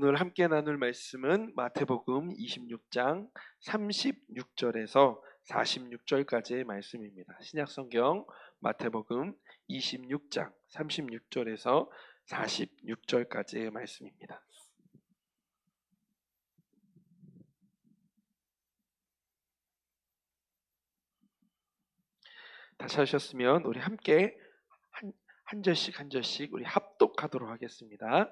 오늘 함께 나눌 말씀은 마태복음 26장 36절에서 46절까지의 말씀입니다. 신약성경 마태복음 26장 36절에서 46절까지의 말씀입니다. 다 찾으셨으면 우리 함께 한 절씩 한 절씩 우리 합독하도록 하겠습니다.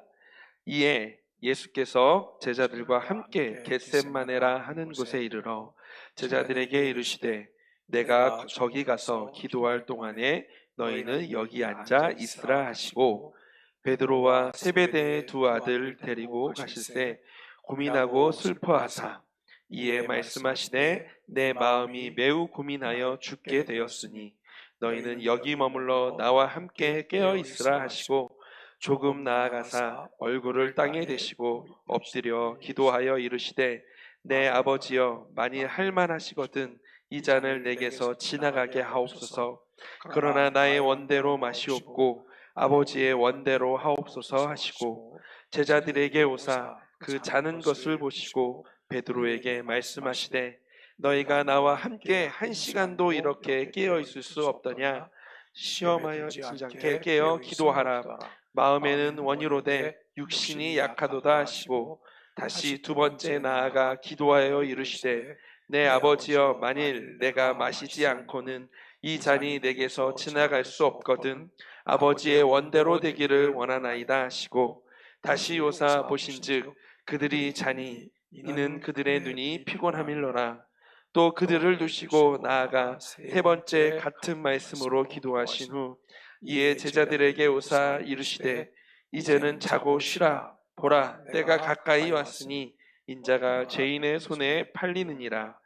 이에 예수께서 제자들과 함께 겟셋마네라 하는 곳에 이르러 제자들에게 이르시되 내가 저기 가서 기도할 동안에 너희는 여기 앉아 있으라 하시고 베드로와 세베대의 두 아들 데리고 가실새 고민하고 슬퍼하사 이에 말씀하시되 내 마음이 매우 고민하여 죽게 되었으니 너희는 여기 머물러 나와 함께 깨어 있으라 하시고 조금 나아가사 얼굴을 땅에 대시고 엎드려 기도하여 이르시되 내 아버지여 만일 할만하시거든 이 잔을 내게서 지나가게 하옵소서. 그러나 나의 원대로 마시옵고 아버지의 원대로 하옵소서 하시고 제자들에게 오사 그 자는 것을 보시고 베드로에게 말씀하시되 너희가 나와 함께 1시간도 이렇게 깨어 있을 수 없더냐. 시험하여 들지 않게 깨어 기도하라. 마음에는 원이로되 육신이 약하도다 하시고 다시 두 번째 나아가 기도하여 이르시되 내 아버지여 만일 내가 마시지 않고는 이 잔이 내게서 지나갈 수 없거든 아버지의 원대로 되기를 원하나이다 하시고 다시 오사 보신즉 그들이 자니 이는 그들의 눈이 피곤함일러라. 또 그들을 두시고 나아가 세 번째 같은 말씀으로 기도하신 후 이에 제자들에게 오사 이르시되 이제는 자고 쉬라. 보라 때가 가까이 왔으니 인자가 죄인의 손에 팔리느니라.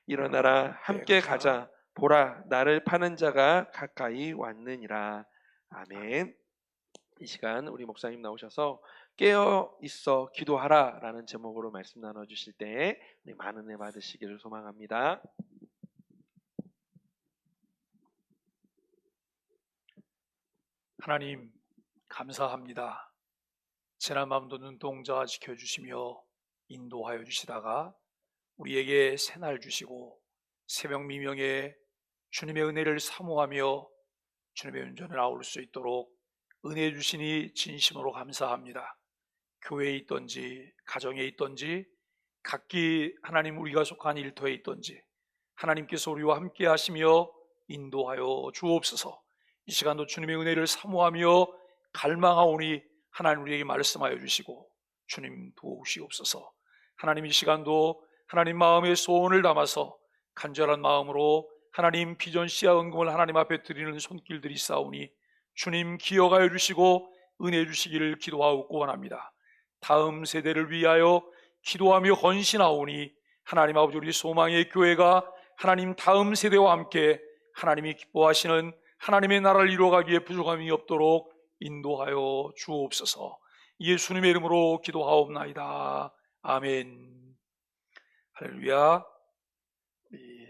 일어나라 함께 가자. 보라 나를 파는 자가 가까이 왔느니라. 아멘. 이 시간 우리 목사님 나오셔서 깨어 있어 기도하라 라는 제목으로 말씀 나눠주실 때 우리 많은 은혜 받으시기를 소망합니다. 하나님 감사합니다. 지난 밤도 눈동자 지켜주시며 인도하여 주시다가 우리에게 새날 주시고 새벽 미명에 주님의 은혜를 사모하며 주님의 은전을 아울 수 있도록 은혜 주시니 진심으로 감사합니다. 교회에 있던지 가정에 있던지 각기 하나님 우리가 속한 일터에 있던지 하나님께서 우리와 함께 하시며 인도하여 주옵소서. 이 시간도 주님의 은혜를 사모하며 갈망하오니 하나님 우리에게 말씀하여 주시고 주님 도우시옵소서. 하나님 이 시간도 하나님 마음의 소원을 담아서 간절한 마음으로 하나님 비전 씨앗 헌금을 하나님 앞에 드리는 손길들이 있사오니 주님 기억하여 주시고 은혜 주시기를 기도하고 원합니다. 다음 세대를 위하여 기도하며 헌신하오니 하나님 아버지 우리 소망의 교회가 하나님 다음 세대와 함께 하나님이 기뻐하시는 하나님의 나라를 이루어가기에 부족함이 없도록 인도하여 주옵소서. 예수님의 이름으로 기도하옵나이다. 아멘. 할렐루야. 우리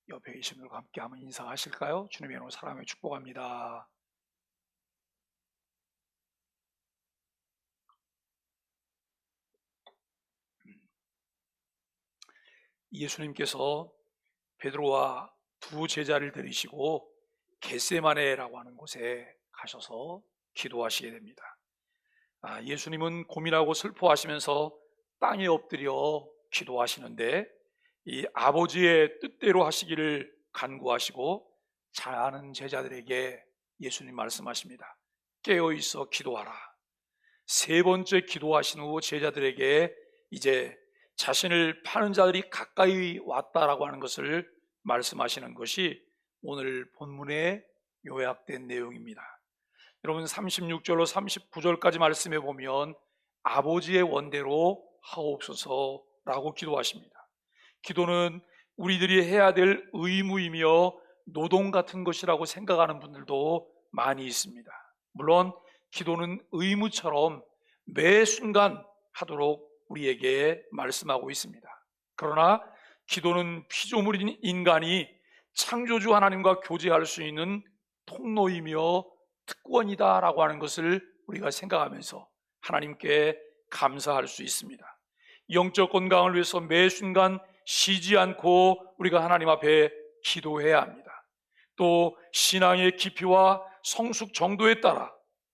옆에 계신 분들과 함께 한번 인사하실까요? 주님의 이름으로 사랑하며 축복합니다. 예수님께서 베드로와 두 제자를 데리시고 겟세마네라고 하는 곳에 가셔서 기도하시게 됩니다. 예수님은 고민하고 슬퍼하시면서 땅에 엎드려 기도하시는데 이 아버지의 뜻대로 하시기를 간구하시고 자는 제자들에게 예수님 말씀하십니다. 깨어있어 기도하라. 세 번째 기도하신 후 제자들에게 이제 자신을 파는 자들이 가까이 왔다라고 하는 것을 말씀하시는 것이 오늘 본문에 요약된 내용입니다. 여러분 36절로 39절까지 말씀해 보면 아버지의 원대로 하옵소서라고 기도하십니다. 기도는 우리들이 해야 될 의무이며 노동 같은 것이라고 생각하는 분들도 많이 있습니다. 물론 기도는 의무처럼 매 순간 하도록 우리에게 말씀하고 있습니다. 그러나 기도는 피조물인 인간이 창조주 하나님과 교제할 수 있는 통로이며 특권이다라고 하는 것을 우리가 생각하면서 하나님께 감사할 수 있습니다. 영적 건강을 위해서 매 순간 쉬지 않고 우리가 하나님 앞에 기도해야 합니다. 또 신앙의 깊이와 성숙 정도에 따라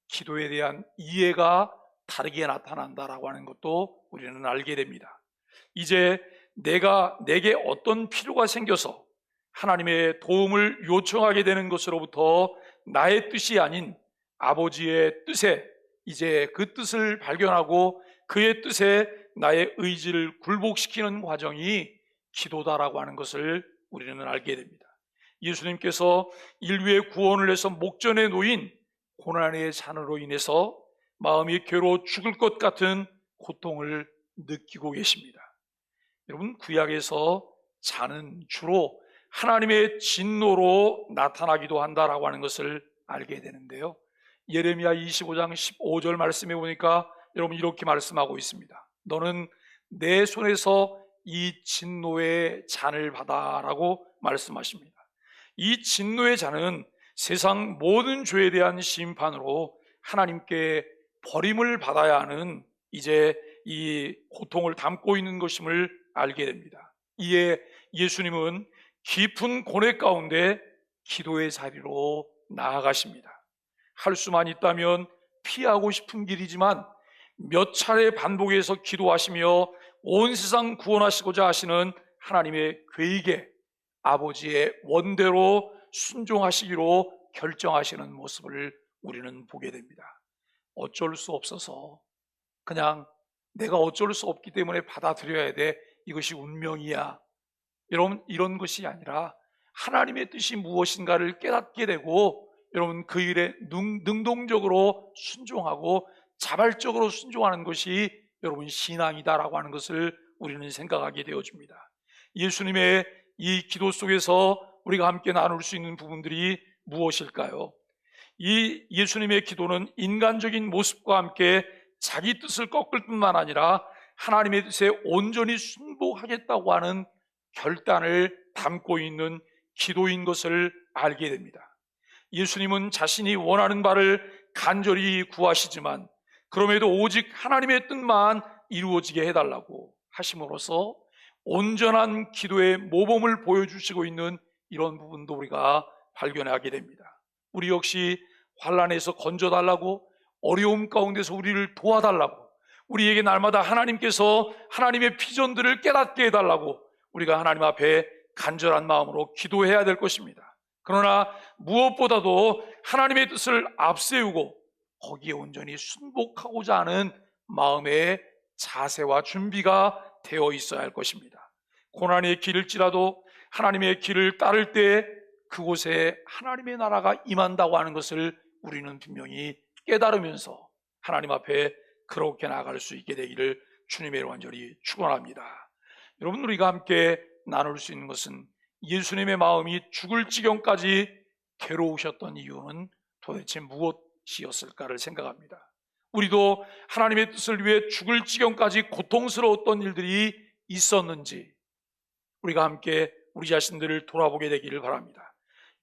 기도에 대한 이해가 다르게 나타난다라고 하는 것도 우리는 알게 됩니다. 이제 내게 어떤 필요가 생겨서 하나님의 도움을 요청하게 되는 것으로부터 나의 뜻이 아닌 아버지의 뜻에 이제 그 뜻을 발견하고 그의 뜻에 나의 의지를 굴복시키는 과정이 기도다라고 하는 것을 우리는 알게 됩니다. 예수님께서 인류의 구원을 위해서 목전에 놓인 고난의 잔으로 인해서 마음이 괴로워 죽을 것 같은 고통을 느끼고 계십니다. 여러분, 구약에서 잔은 주로 하나님의 진노로 나타나기도 한다라고 하는 것을 알게 되는데요, 예레미야 25장 15절 말씀에 보니까 여러분 이렇게 말씀하고 있습니다. 너는 내 손에서 이 진노의 잔을 받아라고 말씀하십니다. 이 진노의 잔은 세상 모든 죄에 대한 심판으로 하나님께 버림을 받아야 하는 이제 이 고통을 담고 있는 것임을 알게 됩니다. 이에 예수님은 깊은 고뇌 가운데 기도의 자리로 나아가십니다. 할 수만 있다면 피하고 싶은 길이지만 몇 차례 반복해서 기도하시며 온 세상 구원하시고자 하시는 하나님의 계획에 아버지의 원대로 순종하시기로 결정하시는 모습을 우리는 보게 됩니다. 어쩔 수 없어서 그냥 내가 어쩔 수 없기 때문에 받아들여야 돼, 이것이 운명이야, 여러분, 이런 것이 아니라 하나님의 뜻이 무엇인가를 깨닫게 되고 여러분 그 일에 능동적으로 순종하고 자발적으로 순종하는 것이 여러분 신앙이다라고 하는 것을 우리는 생각하게 되어집니다. 예수님의 이 기도 속에서 우리가 함께 나눌 수 있는 부분들이 무엇일까요? 이 예수님의 기도는 인간적인 모습과 함께 자기 뜻을 꺾을 뿐만 아니라 하나님의 뜻에 온전히 순복하겠다고 하는 결단을 담고 있는 기도인 것을 알게 됩니다. 예수님은 자신이 원하는 바를 간절히 구하시지만 그럼에도 오직 하나님의 뜻만 이루어지게 해달라고 하심으로써 온전한 기도의 모범을 보여주시고 있는 이런 부분도 우리가 발견하게 됩니다. 우리 역시 환난에서 건져달라고, 어려움 가운데서 우리를 도와달라고, 우리에게 날마다 하나님께서 하나님의 비전들을 깨닫게 해달라고 우리가 하나님 앞에 간절한 마음으로 기도해야 될 것입니다. 그러나 무엇보다도 하나님의 뜻을 앞세우고 거기에 온전히 순복하고자 하는 마음의 자세와 준비가 되어 있어야 할 것입니다. 고난의 길일지라도 하나님의 길을 따를 때 그곳에 하나님의 나라가 임한다고 하는 것을 우리는 분명히 깨달으면서 하나님 앞에 그렇게 나아갈 수 있게 되기를 주님의 완전히 축원합니다. 여러분, 우리가 함께 나눌 수 있는 것은 예수님의 마음이 죽을 지경까지 괴로우셨던 이유는 도대체 무엇이었을까를 생각합니다. 우리도 하나님의 뜻을 위해 죽을 지경까지 고통스러웠던 일들이 있었는지 우리가 함께 우리 자신들을 돌아보게 되기를 바랍니다.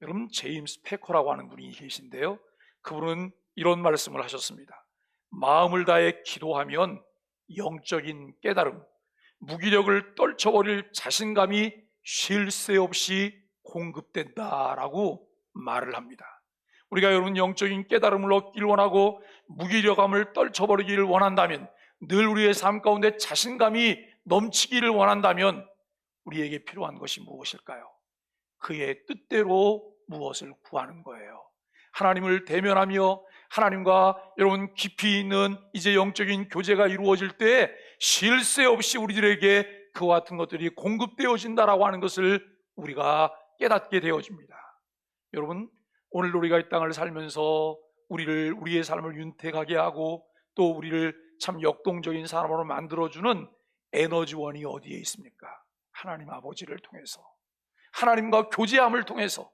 여러분, 제임스 패커라고 하는 분이 계신데요, 그분은 이런 말씀을 하셨습니다. 마음을 다해 기도하면 영적인 깨달음, 무기력을 떨쳐버릴 자신감이 쉴 새 없이 공급된다라고 말을 합니다. 우리가 여러분 영적인 깨달음을 얻기를 원하고 무기력함을 떨쳐버리기를 원한다면, 늘 우리의 삶 가운데 자신감이 넘치기를 원한다면 우리에게 필요한 것이 무엇일까요? 그의 뜻대로 무엇을 구하는 거예요. 하나님을 대면하며 하나님과 여러분 깊이 있는 이제 영적인 교제가 이루어질 때 쉴 새 없이 우리들에게 그와 같은 것들이 공급되어진다라고 하는 것을 우리가 깨닫게 되어집니다. 여러분, 오늘 우리가 이 땅을 살면서 우리의 삶을 윤택하게 하고 또 우리를 참 역동적인 사람으로 만들어주는 에너지원이 어디에 있습니까? 하나님 아버지를 통해서, 하나님과 교제함을 통해서,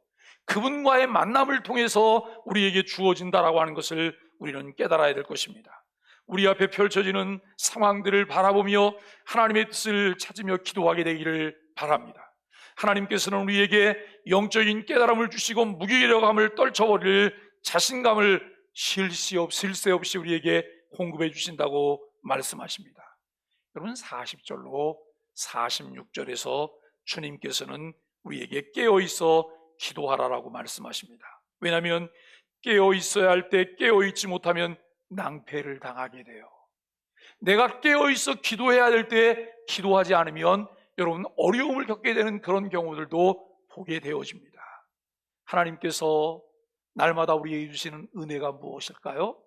그분과의 만남을 통해서 우리에게 주어진다라고 하는 것을 우리는 깨달아야 될 것입니다. 우리 앞에 펼쳐지는 상황들을 바라보며 하나님의 뜻을 찾으며 기도하게 되기를 바랍니다. 하나님께서는 우리에게 영적인 깨달음을 주시고 무기력함을 떨쳐버릴 자신감을 쉴 새 없이 우리에게 공급해 주신다고 말씀하십니다. 여러분 40절로 46절에서 주님께서는 우리에게 깨어있어 기도하라라고 말씀하십니다. 왜냐하면 깨어있어야 할 때 깨어있지 못하면 낭패를 당하게 돼요. 내가 깨어있어 기도해야 될 때 기도하지 않으면 여러분 어려움을 겪게 되는 그런 경우들도 보게 되어집니다. 하나님께서 날마다 우리에게 주시는 은혜가 무엇일까요?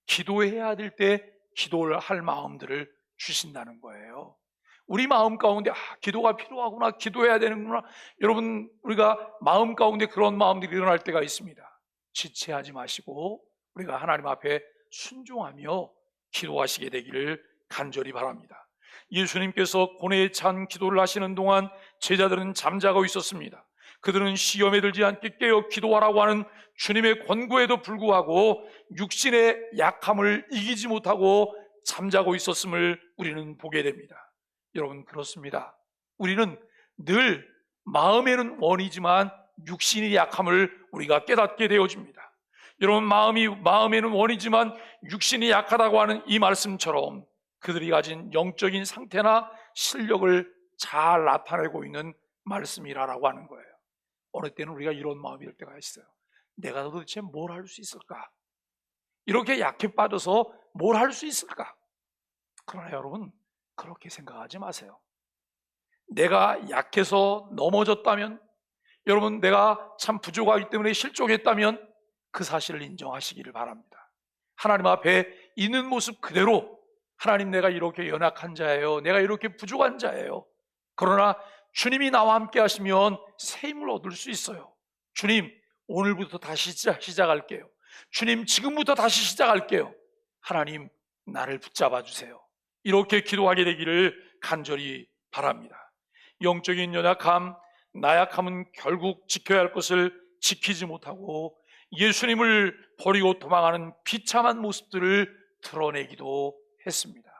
기도해야 될 때 기도를 할 마음들을 주신다는 거예요. 우리 마음 가운데 기도가 필요하구나, 기도해야 되는구나. 여러분 우리가 마음 가운데 그런 마음들이 일어날 때가 있습니다. 지체하지 마시고 우리가 하나님 앞에 순종하며 기도하시게 되기를 간절히 바랍니다. 예수님께서 고뇌에 찬 기도를 하시는 동안 제자들은 잠자고 있었습니다. 그들은 시험에 들지 않게 깨어 기도하라고 하는 주님의 권고에도 불구하고 육신의 약함을 이기지 못하고 잠자고 있었음을 우리는 보게 됩니다. 여러분 그렇습니다. 우리는 늘 마음에는 원이지만 육신의 약함을 우리가 깨닫게 되어집니다. 여러분 마음에는 원이지만 육신이 약하다고 하는 이 말씀처럼 그들이 가진 영적인 상태나 실력을 잘 나타내고 있는 말씀이라고 하는 거예요. 어느 때는 우리가 이런 마음이 들 때가 있어요. 내가 도대체 뭘 할 수 있을까? 이렇게 약해 빠져서 뭘 할 수 있을까? 그러나 여러분 그렇게 생각하지 마세요. 내가 약해서 넘어졌다면, 여러분 내가 참 부족하기 때문에 실족했다면 그 사실을 인정하시기를 바랍니다. 하나님 앞에 있는 모습 그대로 하나님 내가 이렇게 연약한 자예요, 내가 이렇게 부족한 자예요. 그러나 주님이 나와 함께 하시면 새 힘을 얻을 수 있어요. 주님 오늘부터 다시 시작할게요. 주님 지금부터 다시 시작할게요. 하나님 나를 붙잡아 주세요. 이렇게 기도하게 되기를 간절히 바랍니다. 영적인 연약함, 나약함은 결국 지켜야 할 것을 지키지 못하고 예수님을 버리고 도망하는 비참한 모습들을 드러내기도 했습니다.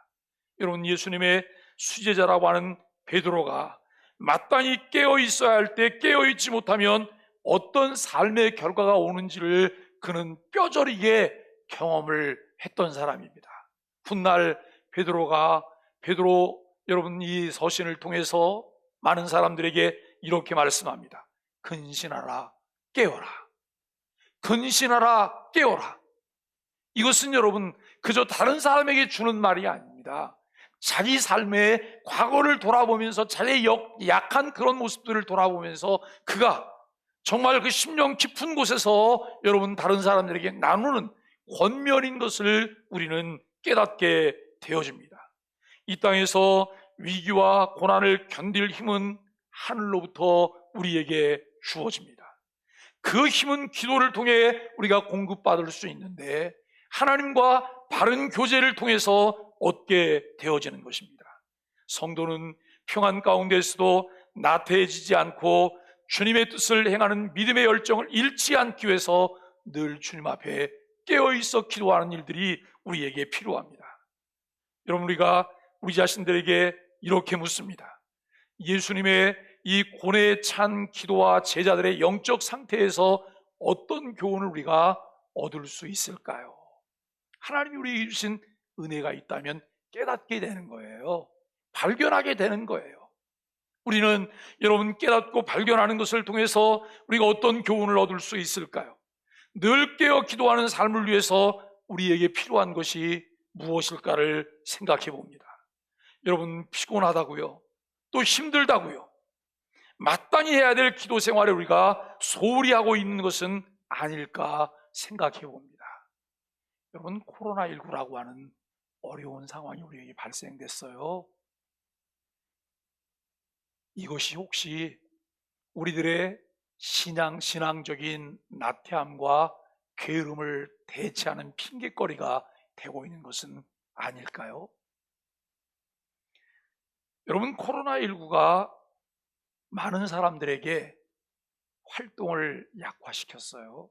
여러분 예수님의 수제자라고 하는 베드로가 마땅히 깨어 있어야 할 때 깨어 있지 못하면 어떤 삶의 결과가 오는지를 그는 뼈저리게 경험을 했던 사람입니다. 훗날 베드로 여러분 이 서신을 통해서 많은 사람들에게 이렇게 말씀합니다. 근신하라 깨어라. 근신하라 깨어라. 이것은 여러분 그저 다른 사람에게 주는 말이 아닙니다. 자기 삶의 과거를 돌아보면서 자기의 약한 그런 모습들을 돌아보면서 그가 정말 그 심령 깊은 곳에서 여러분 다른 사람들에게 나누는 권면인 것을 우리는 깨닫게 되어집니다. 이 땅에서 위기와 고난을 견딜 힘은 하늘로부터 우리에게 주어집니다. 그 힘은 기도를 통해 우리가 공급받을 수 있는데 하나님과 바른 교제를 통해서 얻게 되어지는 것입니다. 성도는 평안 가운데서도 나태해지지 않고 주님의 뜻을 행하는 믿음의 열정을 잃지 않기 위해서 늘 주님 앞에 깨어있어 기도하는 일들이 우리에게 필요합니다. 여러분 우리가 우리 자신들에게 이렇게 묻습니다. 예수님의 이 고뇌에 찬 기도와 제자들의 영적 상태에서 어떤 교훈을 우리가 얻을 수 있을까요? 하나님이 우리에게 주신 은혜가 있다면 깨닫게 되는 거예요. 발견하게 되는 거예요. 우리는 여러분 깨닫고 발견하는 것을 통해서 우리가 어떤 교훈을 얻을 수 있을까요? 늘 깨어 기도하는 삶을 위해서 우리에게 필요한 것이 무엇일까를 생각해 봅니다. 여러분 피곤하다고요? 또 힘들다고요? 마땅히 해야 될 기도 생활에 우리가 소홀히 하고 있는 것은 아닐까 생각해 봅니다. 여러분 코로나19라고 하는 어려운 상황이 우리에게 발생됐어요. 이것이 혹시 우리들의 신앙적인 나태함과 게으름을 대체하는 핑계거리가 되고 있는 것은 아닐까요? 여러분 코로나19가 많은 사람들에게 활동을 약화시켰어요.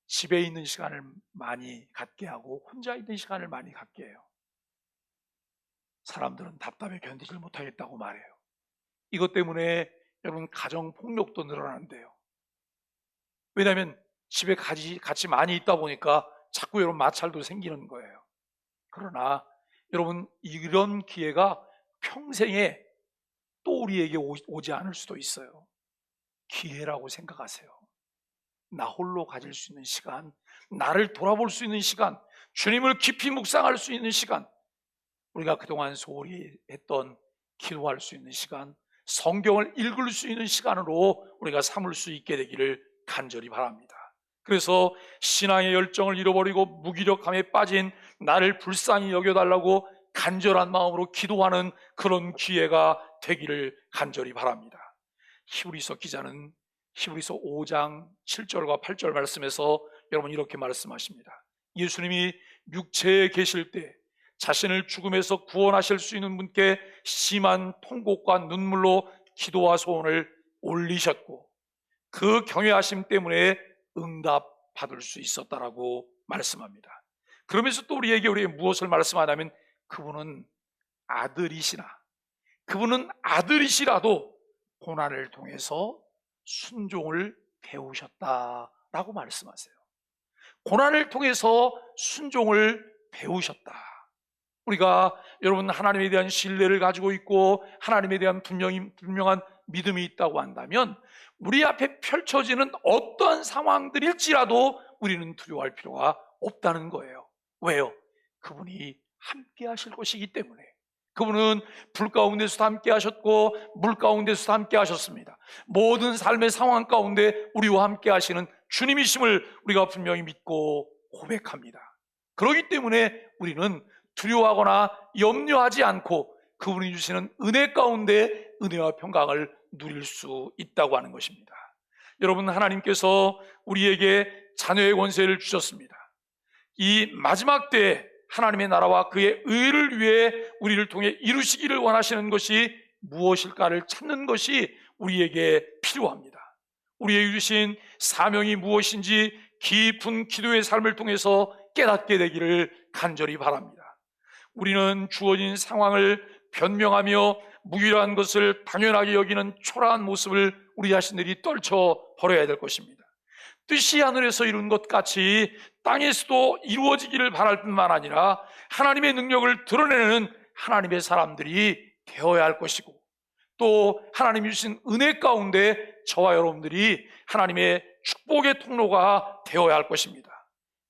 집에 있는 시간을 많이 갖게 하고 혼자 있는 시간을 많이 갖게 해요. 사람들은 답답해 견디질 못하겠다고 말해요. 이것 때문에 여러분 가정폭력도 늘어난대요. 왜냐하면 집에 같이 많이 있다 보니까 자꾸 여러분 마찰도 생기는 거예요. 그러나 여러분, 이런 기회가 평생에 또 우리에게 오지 않을 수도 있어요. 기회라고 생각하세요. 나 홀로 가질 수 있는 시간, 나를 돌아볼 수 있는 시간, 주님을 깊이 묵상할 수 있는 시간, 우리가 그동안 소홀히 했던 기도할 수 있는 시간, 성경을 읽을 수 있는 시간으로 우리가 삼을 수 있게 되기를 간절히 바랍니다. 그래서 신앙의 열정을 잃어버리고 무기력함에 빠진 나를 불쌍히 여겨달라고 간절한 마음으로 기도하는 그런 기회가 되기를 간절히 바랍니다. 히브리서 기자는 히브리서 5장 7절과 8절 말씀에서 여러분 이렇게 말씀하십니다. 예수님이 육체에 계실 때 자신을 죽음에서 구원하실 수 있는 분께 심한 통곡과 눈물로 기도와 소원을 올리셨고 그 경외하심 때문에 응답 받을 수 있었다라고 말씀합니다. 그러면서 또 우리에게 무엇을 말씀하냐면 그분은 아들이시라도 고난을 통해서 순종을 배우셨다라고 말씀하세요. 고난을 통해서 순종을 배우셨다. 우리가 여러분 하나님에 대한 신뢰를 가지고 있고 하나님에 대한 분명한 믿음이 있다고 한다면 우리 앞에 펼쳐지는 어떠한 상황들일지라도 우리는 두려워할 필요가 없다는 거예요. 왜요? 그분이 함께 하실 것이기 때문에. 그분은 불 가운데서도 함께 하셨고 물 가운데서도 함께 하셨습니다. 모든 삶의 상황 가운데 우리와 함께 하시는 주님이심을 우리가 분명히 믿고 고백합니다. 그렇기 때문에 우리는 두려워하거나 염려하지 않고 그분이 주시는 은혜 가운데 은혜와 평강을 누릴 수 있다고 하는 것입니다. 여러분, 하나님께서 우리에게 자녀의 권세를 주셨습니다. 이 마지막 때에 하나님의 나라와 그의 의를 위해 우리를 통해 이루시기를 원하시는 것이 무엇일까를 찾는 것이 우리에게 필요합니다. 우리에게 주신 사명이 무엇인지 깊은 기도의 삶을 통해서 깨닫게 되기를 간절히 바랍니다. 우리는 주어진 상황을 변명하며 무기력한 것을 당연하게 여기는 초라한 모습을 우리 자신들이 떨쳐버려야 될 것입니다. 뜻이 하늘에서 이룬 것 같이 땅에서도 이루어지기를 바랄 뿐만 아니라 하나님의 능력을 드러내는 하나님의 사람들이 되어야 할 것이고 또 하나님이 주신 은혜 가운데 저와 여러분들이 하나님의 축복의 통로가 되어야 할 것입니다.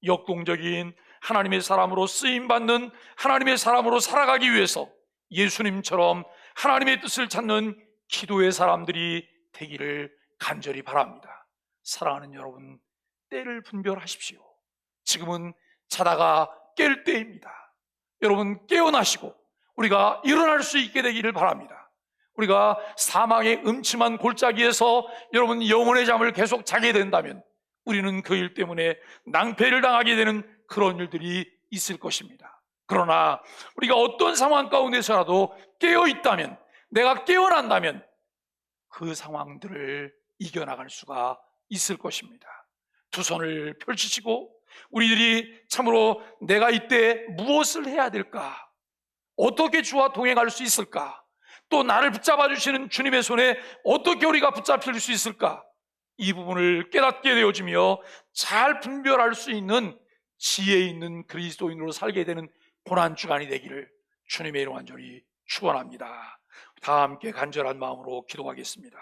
역동적인 하나님의 사람으로 쓰임받는 하나님의 사람으로 살아가기 위해서 예수님처럼 하나님의 뜻을 찾는 기도의 사람들이 되기를 간절히 바랍니다. 사랑하는 여러분, 때를 분별하십시오. 지금은 자다가 깰 때입니다. 여러분, 깨어나시고 우리가 일어날 수 있게 되기를 바랍니다. 우리가 사망의 음침한 골짜기에서 여러분 영혼의 잠을 계속 자게 된다면 우리는 그 일 때문에 낭패를 당하게 되는 그런 일들이 있을 것입니다. 그러나 우리가 어떤 상황 가운데서라도 깨어 있다면, 내가 깨어난다면 그 상황들을 이겨나갈 수가 있을 것입니다. 두 손을 펼치시고 우리들이 참으로 내가 이때 무엇을 해야 될까? 어떻게 주와 동행할 수 있을까? 또 나를 붙잡아 주시는 주님의 손에 어떻게 우리가 붙잡힐 수 있을까? 이 부분을 깨닫게 되어지며 잘 분별할 수 있는 지혜 있는 그리스도인으로 살게 되는 고난주간이 되기를 주님의 이름 간절히 축원합니다. 다 함께 간절한 마음으로 기도하겠습니다.